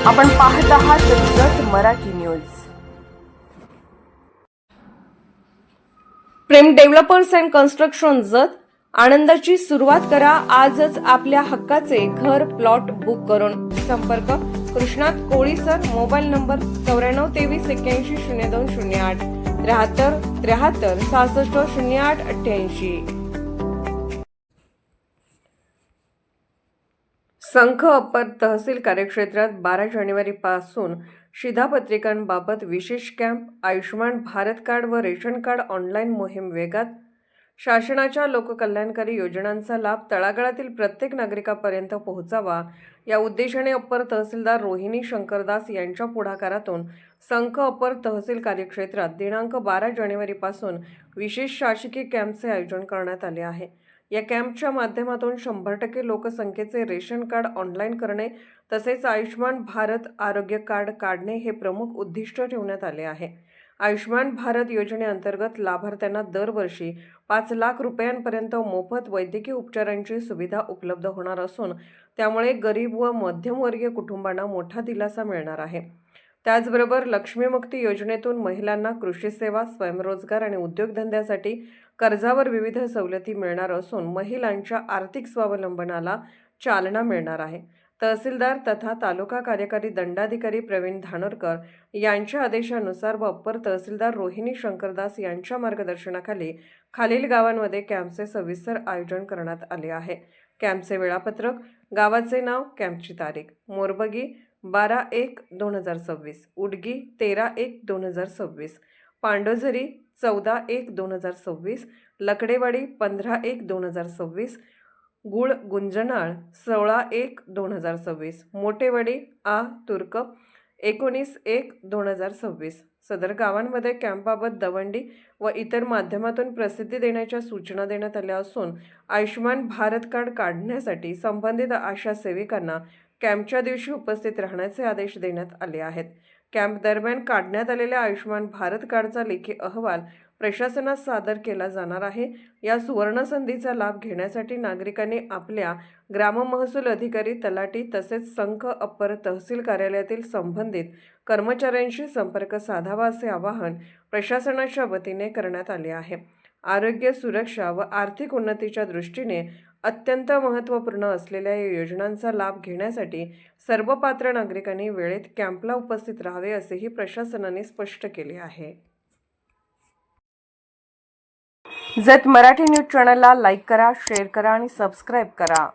आपण पाहत आहात Jat Marathi news. Prem developers and construction Jat आनंदाची सुरुवात करा आजच आपल्या हक्काचे घर प्लॉट बुक करून। संपर्क कृष्णात कोळी सर, मोबाईल नंबर 9423810208 73 63 66 08 88। संख अप्पर तहसील कार्यक्षेत्रात 12 जानेवारीपासून शिधापत्रिकांबाबत विशेष कॅम्प। आयुष्यमान भारत कार्ड व रेशन कार्ड ऑनलाईन मोहीम वेगात। शासनाच्या लोककल्याणकारी योजनांचा लाभ तळागाळातील प्रत्येक नागरिकापर्यंत पोहोचावा या उद्देशाने अप्पर तहसीलदार रोहिणी शंकरदास यांच्या पुढाकारातून संख अप्पर तहसील कार्यक्षेत्रात दिनांक 12 जानेवारीपासून विशेष शासकीय कॅम्पचे आयोजन करण्यात आले आहे। या कॅम्पच्या माध्यमातून 100% लोकसंख्येचे रेशन कार्ड ऑनलाईन करणे तसेच आयुष्यमान भारत आरोग्य कार्ड काढणे हे प्रमुख उद्दिष्ट ठेवण्यात आले आहे। आयुष्यमान भारत योजनेअंतर्गत लाभार्थ्यांना दरवर्षी 5 लाख रुपयांपर्यंत मोफत वैद्यकीय उपचारांची सुविधा उपलब्ध होणार असून त्यामुळे गरीब व मध्यमवर्गीय कुटुंबांना मोठा दिलासा मिळणार आहे। त्याचबरोबर लक्ष्मीमुक्ती योजनेतून महिलांना कृषी सेवा, स्वयंरोजगार आणि उद्योगधंद्यासाठी कर्जावर विविध सवलती मिळणार असून महिलांच्या आर्थिक स्वावलंबनाला चालना मिळणार आहे। तहसीलदार तथा तालुका कार्यकारी दंडाधिकारी प्रवीण धानोरकर यांच्या आदेशानुसार व अप्पर तहसीलदार रोहिणी शंकरदास यांच्या मार्गदर्शनाखाली खालील गावांमध्ये कॅम्पचे सविस्तर आयोजन करण्यात आले आहे। कॅम्पचे वेळापत्रक, गावाचे नाव, कॅम्पची तारीख: मोरबगी 12/1/2026, उडगी 13/1/2026, पांडोझरी 14/1/2026, लकडेवाडी 15/1/2026, गुळ गुंजनाळ 16/1/2026, मोठेवाडी आ तुर्क 19/1/2026। सदर गावांमध्ये कॅम्पबाबत दवंडी व इतर माध्यमातून प्रसिद्धी देण्याच्या सूचना देण्यात आल्या असून आयुष्यमान भारत कार्ड काढण्यासाठी संबंधित आशा सेविकांना कॅम्पच्या दिवशी उपस्थित राहण्याचे आदेश देण्यात आले आहेत। कॅम्प दरम्यान काढण्यात आलेल्या आयुष्यमान भारत कार्डचा लेखी अहवाल प्रशासनास सादर केला जाणार आहे। या सुवर्ण संधीचा लाभ घेण्यासाठी नागरिकांनी आपल्या ग्राम महसूल अधिकारी, तलाठी तसेच संख अप्पर तहसील कार्यालयातील संबंधित कर्मचाऱ्यांशी संपर्क साधावा असे आवाहन प्रशासनाच्या वतीने करण्यात आले आहे। आरोग्य, सुरक्षा व आर्थिक उन्नतीच्या दृष्टीने अत्यंत महत्त्वपूर्ण असलेल्या या योजनांचा लाभ घेण्यासाठी सर्व पात्र नागरिकांनी वेळेत कॅम्पला उपस्थित राहावे असेही प्रशासनाने स्पष्ट केले आहे। जत मराठी न्यूज चॅनलला लाईक करा, शेअर करा आणि सबस्क्राईब करा।